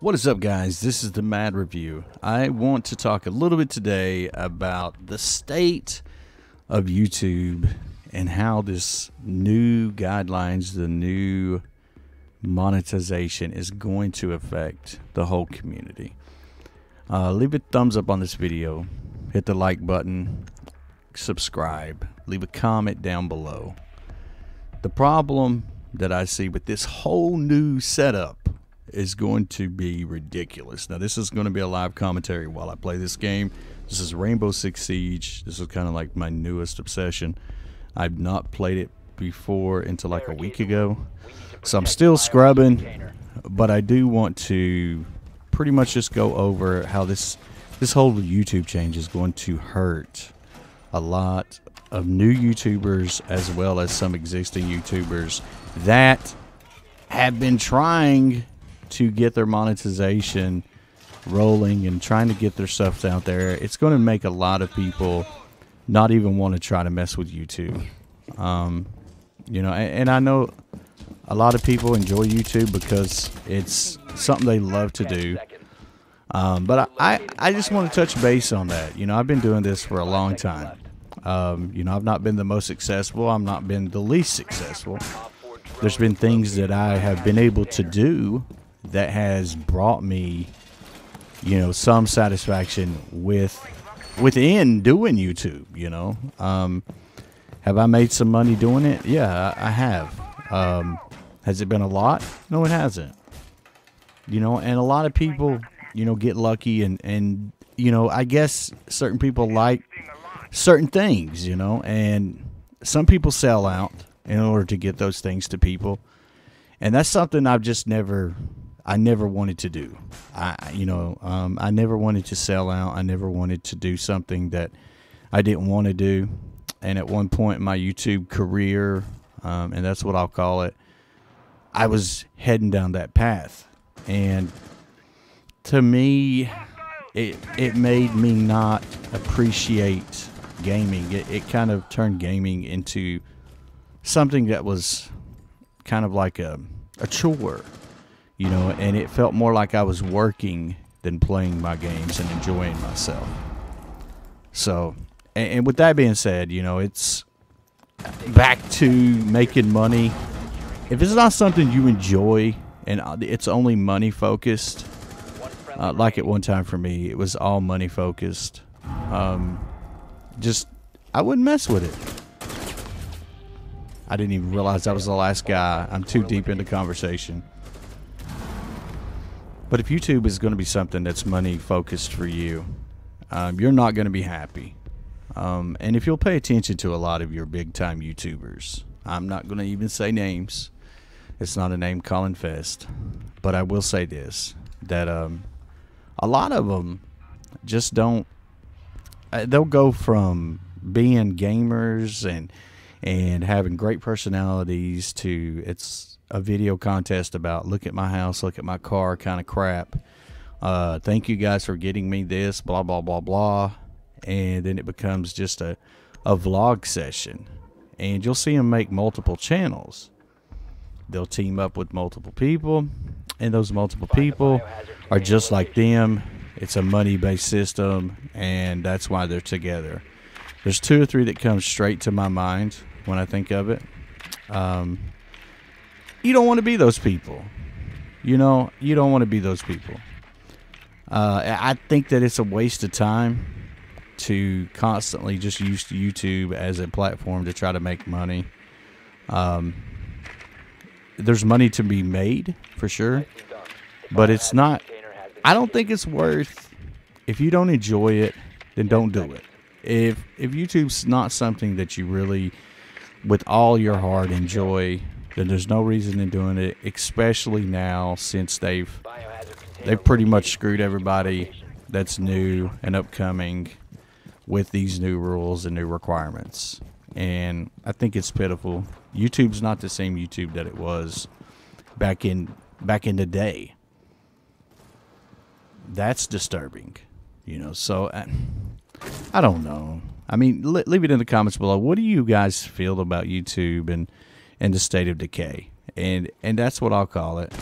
What is up, guys? This is the Mad Review. I want to talk a little bit today about the state of YouTube and how this new guidelines, the new monetization is going to affect the whole community. Leave a thumbs up on this video, hit the like button, subscribe, leave a comment down below. The problem that I see with this whole new setup is going to be ridiculous. Now, this is going to be a live commentary while I play this game. This is Rainbow Six Siege. This is kind of like my newest obsession. I've not played it before until like a week ago, so I'm still scrubbing, but I do want to pretty much just go over how this whole YouTube change is going to hurt a lot of new YouTubers as well as some existing YouTubers that have been trying to get their monetization rolling and trying to get their stuff out there. It's going to make a lot of people not even want to try to mess with YouTube. You know, and I know a lot of people enjoy YouTube because it's something they love to do. But I just want to touch base on that. You know, I've been doing this for a long time. You know, I've not been the most successful. I've not been the least successful. There's been things that I have been able to do that has brought me, you know, some satisfaction within doing YouTube. You know, have I made some money doing it? Yeah, I have. Has it been a lot? No, it hasn't. You know, and a lot of people, you know, get lucky and you know, I guess certain people like certain things, you know, and some people sell out in order to get those things to people, and that's something I've just never wanted to do. I never wanted to sell out. I never wanted to do something that I didn't want to do. And at one point in my YouTube career, and that's what I'll call it, I was heading down that path, and to me, it made me not appreciate gaming. It kind of turned gaming into something that was kind of like a chore, you know, and it felt more like I was working than playing my games and enjoying myself. So, and with that being said, you know, it's back to making money. If it's not something you enjoy and it's only money focused, like at one time for me, it was all money focused. I wouldn't mess with it. I didn't even realize I was the last guy. I'm too deep into conversation. But if YouTube is going to be something that's money focused for you, you're not going to be happy. And if you'll pay attention to a lot of your big time YouTubers, I'm not going to even say names. It's not a name calling fest. But I will say this, that a lot of them just don't, they'll go from being gamers and having great personalities to it's a video contest about look at my house, look at my car kind of crap. Thank you guys for getting me this, blah, blah, blah, blah. And then it becomes just a vlog session. And you'll see them make multiple channels. They'll team up with multiple people, and those multiple people are just like them. It's a money-based system, and that's why they're together. There's two or three that come straight to my mind when I think of it. You don't want to be those people. You know, you don't want to be those people. I think that it's a waste of time to constantly just use YouTube as a platform to try to make money. There's money to be made for sure, but it's not, I don't think it's worth, if you don't enjoy it, then don't do it. If YouTube's not something that you really with all your heart enjoy, then there's no reason in doing it, especially now since they've pretty much screwed everybody that's new and upcoming with these new rules and new requirements. And I think it's pitiful. YouTube's not the same YouTube that it was back in the day. That's disturbing, you know. So I don't know. I mean, leave it in the comments below. What do you guys feel about YouTube and the state of decay? And that's what I'll call it.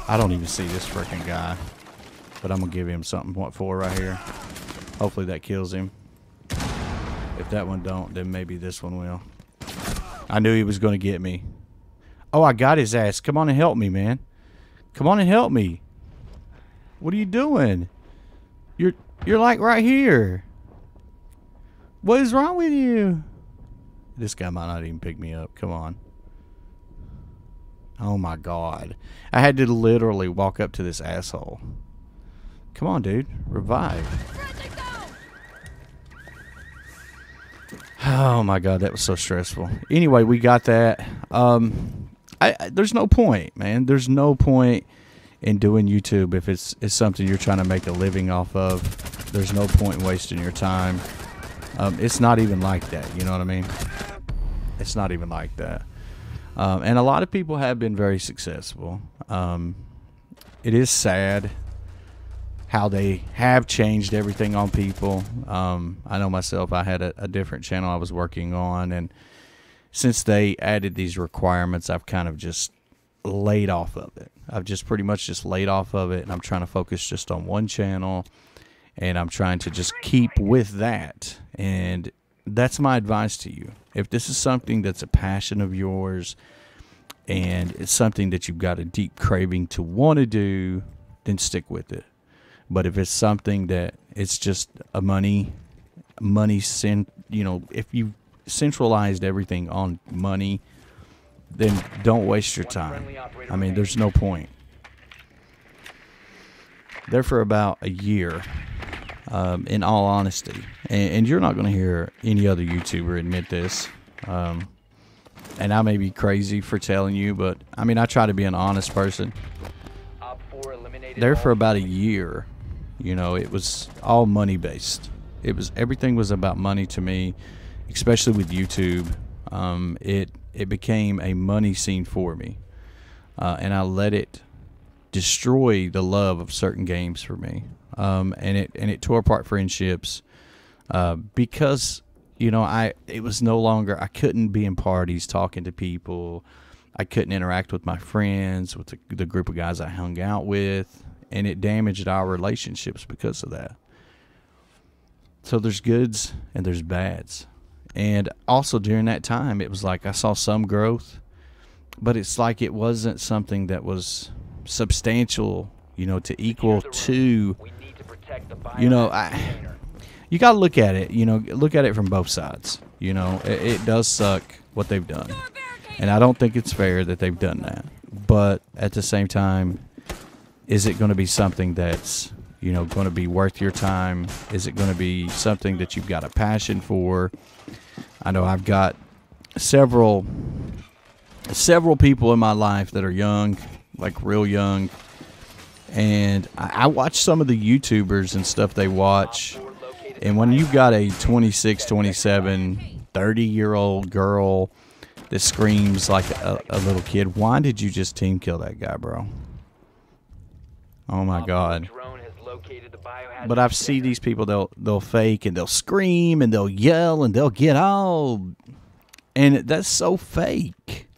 I don't even see this freaking guy. but I'm gonna give him something. What for right here? Hopefully that kills him. If that one don't, then maybe this one will. I knew he was gonna get me. Oh, I got his ass. Come on and help me, man. Come on and help me. What are you doing? You're like right here. What is wrong with you? This guy might not even pick me up. Come on. Oh my God. I had to literally walk up to this asshole. Come on, dude. Revive. Oh my God, that was so stressful. Anyway, we got that. There's no point, man. There's no point in doing YouTube if it's something you're trying to make a living off of. There's no point in wasting your time. It's not even like that. You know what I mean? It's not even like that. And a lot of people have been very successful. It is sad how they have changed everything on people. I know myself, I had a different channel I was working on, and since they added these requirements, I've kind of just laid off of it. I've just pretty much just laid off of it, and I'm trying to focus just on one channel, and I'm trying to just keep with that. And that's my advice to you. If this is something that's a passion of yours and it's something that you've got a deep craving to want to do, then stick with it. But if it's something that it's just a if you centralized everything on money, then don't waste your time. I mean, there's no point. There for about a year, in all honesty, and you're not going to hear any other YouTuber admit this, and I may be crazy for telling you, but I mean, I try to be an honest person. There for about a year, you know, it was all money based. Everything was about money to me, especially with YouTube. It became a money scene for me, and I let it destroy the love of certain games for me, and it tore apart friendships, because you know it was no longer, I couldn't be in parties talking to people, I couldn't interact with my friends, with the group of guys I hung out with, and it damaged our relationships because of that. So there's goods and there's bads. And also during that time, it was like I saw some growth, but it's like it wasn't something that was substantial, you know, to equal to, you know, you got to look at it, you know, look at it from both sides. You know, it does suck what they've done. And I don't think it's fair that they've done that. But at the same time, is it going to be something that's, you know, going to be worth your time? Is it going to be something that you've got a passion for? I know I've got several people in my life that are young, like real young, and I watch some of the YouTubers and stuff they watch, and when you've got a 26, 27, 30-year-old girl that screams like a little kid, why did you just team kill that guy, bro? Oh my God. But I've seen these people, they'll fake and they'll scream and they'll yell and they'll get all, and that's so fake.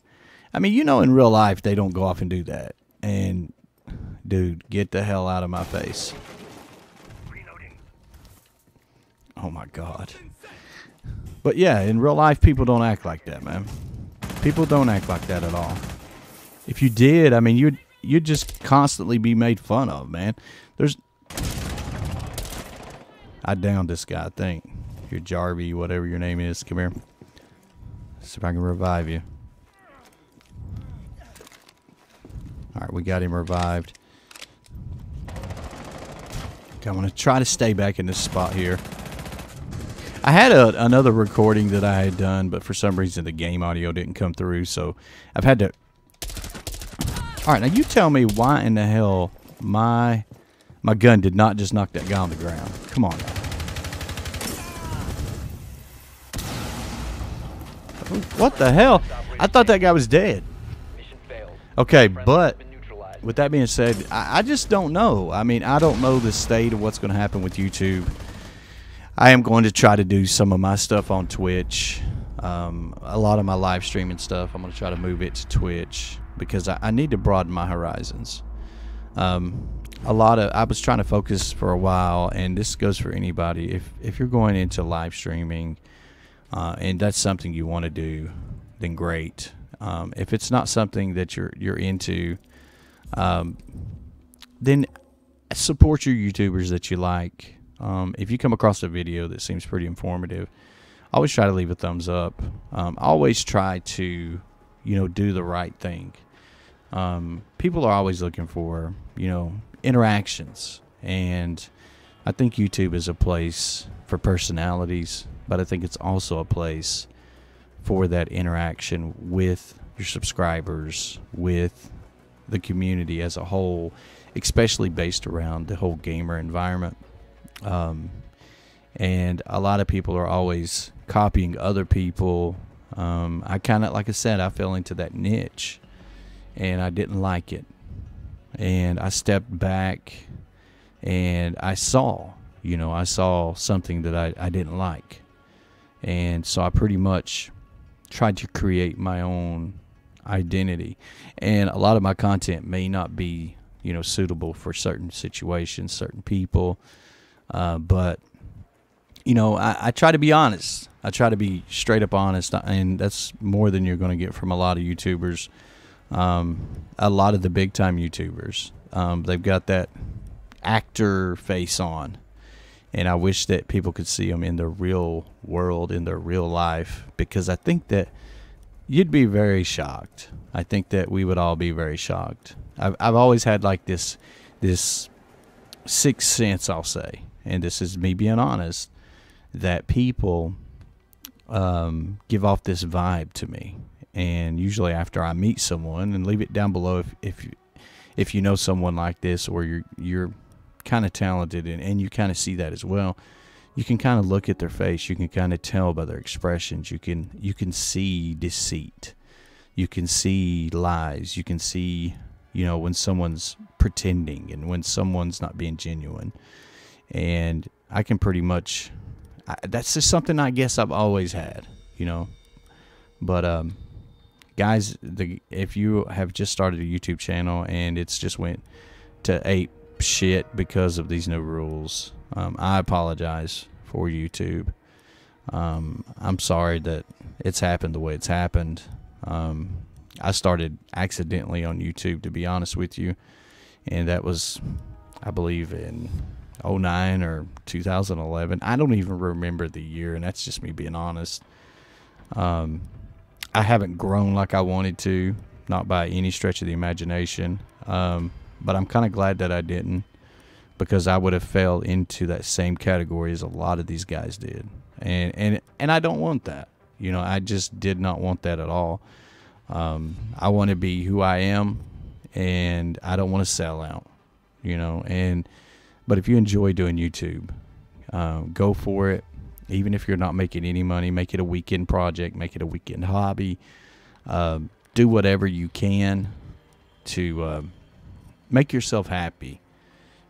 I mean, you know, in real life they don't go off and do that. And dude, get the hell out of my face. Oh my God. But yeah, in real life people don't act like that, man. People don't act like that at all. If you did, I mean, you'd just constantly be made fun of, man. I downed this guy, I think. Your Jarvie, whatever your name is. Come here. See if I can revive you. Alright, we got him revived. Okay, I'm going to try to stay back in this spot here. I had another recording that I had done, but for some reason the game audio didn't come through, so I've had to... Alright, now you tell me why in the hell my gun did not just knock that guy on the ground. Come on now. What the hell? I thought that guy was dead. Okay, but with that being said, I just don't know. I mean, I don't know the state of what's going to happen with YouTube. I am going to try to do some of my stuff on Twitch. A lot of my live streaming stuff, I'm going to try to move it to Twitch because I need to broaden my horizons. I was trying to focus for a while, and this goes for anybody. If you're going into live streaming, and that's something you want to do, then great. If it's not something that you're into, then support your YouTubers that you like. If you come across a video that seems pretty informative, always try to leave a thumbs up. Always try to, do the right thing. People are always looking for, interactions, and I think YouTube is a place for personalities, but I think it's also a place for that interaction with your subscribers, with the community as a whole, especially based around the whole gamer environment. And a lot of people are always copying other people. I kind of, like I said, I fell into that niche, and I didn't like it. And I stepped back, and I saw something that I didn't like. And so I pretty much tried to create my own identity. And a lot of my content may not be, suitable for certain situations, certain people. But, I try to be honest. I try to be straight up honest, and that's more than you're going to get from a lot of YouTubers. A lot of the big time YouTubers, they've got that actor face on, and I wish that people could see them in the real world, in their real life, because I think that you'd be very shocked. I think that we would all be very shocked. I've always had like this sixth sense, I'll say, and this is me being honest, that people give off this vibe to me. And usually after I meet someone, and leave it down below if you know someone like this, or you're kind of talented and you kind of see that as well, you can kind of look at their face. You can kind of tell by their expressions. You can see deceit. You can see lies. You can see, when someone's pretending and when someone's not being genuine. And I can pretty much, that's just something I guess I've always had, But guys, if you have just started a YouTube channel and it's just went to ape shit because of these new rules, I apologize for YouTube. I'm sorry that it's happened the way it's happened. I started accidentally on YouTube, to be honest with you, and that was, I believe, in 2009 or 2011. I don't even remember the year, and that's just me being honest. I haven't grown like I wanted to, not by any stretch of the imagination. But I'm kind of glad that I didn't, because I would have fell into that same category as a lot of these guys did. And I don't want that. I just did not want that at all. I want to be who I am, and I don't want to sell out, but if you enjoy doing YouTube, go for it. Even if you're not making any money, make it a weekend project, make it a weekend hobby. Do whatever you can to make yourself happy.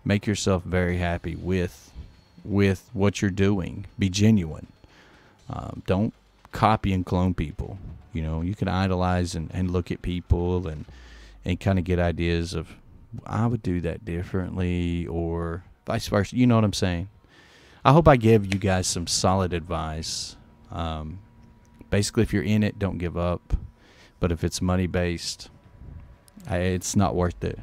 Make yourself very happy with what you're doing. Be genuine. Don't copy and clone people. You can idolize and look at people and kind of get ideas of, I would do that differently, or vice versa. You know what I'm saying? I hope I gave you guys some solid advice. Basically, if you're in it, don't give up. But if it's money-based, it's not worth it.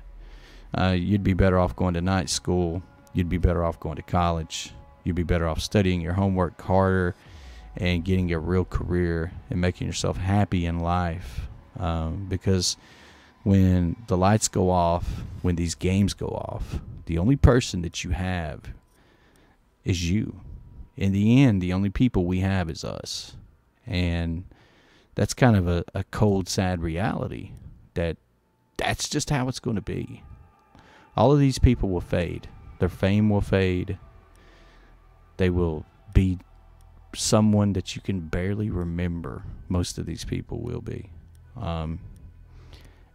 You'd be better off going to night school. You'd be better off going to college. You'd be better off studying your homework harder and getting a real career and making yourself happy in life. Because when the lights go off, when these games go off, the only person that you have is you. In the end, the only people we have is us. And that's kind of a cold, sad reality, that's just how it's going to be. All of these people will fade. Their fame will fade. They will be someone that you can barely remember. Most of these people will be.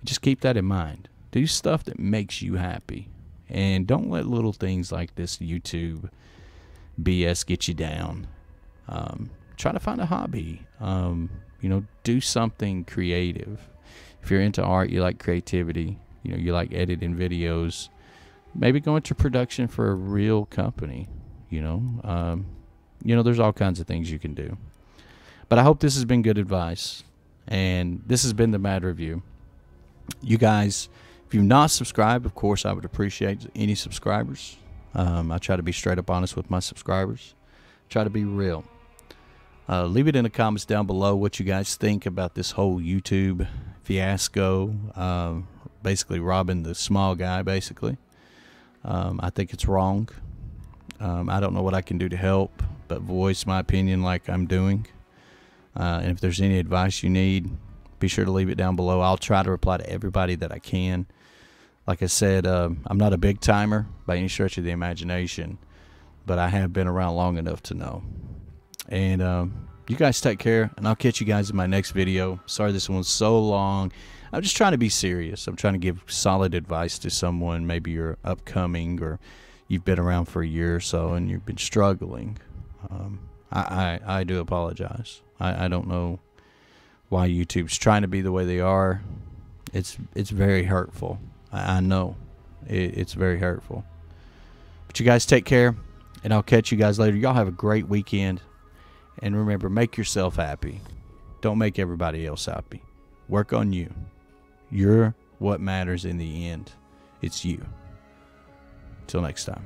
Just keep that in mind. Do stuff that makes you happy. And don't let little things like this YouTube BS get you down. Try to find a hobby. Do something creative. If you're into art, you like creativity, you like editing videos, maybe go into production for a real company. There's all kinds of things you can do. But I hope this has been good advice, and this has been the Mad Review. You guys, if you've not subscribed, of course, I would appreciate any subscribers. I try to be straight up honest with my subscribers. Try to be real. Leave it in the comments down below what you guys think about this whole YouTube fiasco. Basically robbing the small guy, basically. I think it's wrong. I don't know what I can do to help, but voice my opinion like I'm doing. And if there's any advice you need, be sure to leave it down below. I'll try to reply to everybody that I can. Like I said, I'm not a big timer by any stretch of the imagination, but I have been around long enough to know. And you guys take care, and I'll catch you guys in my next video. Sorry this one's so long. I'm just trying to be serious. I'm trying to give solid advice to someone. Maybe you're upcoming, or you've been around for a year or so and you've been struggling. I do apologize. I don't know why YouTube's trying to be the way they are. It's very hurtful. I know it's very hurtful. But you guys take care, and I'll catch you guys later. Y'all have a great weekend, and remember, make yourself happy. Don't make everybody else happy. Work on you. You're what matters in the end. It's you. Till next time.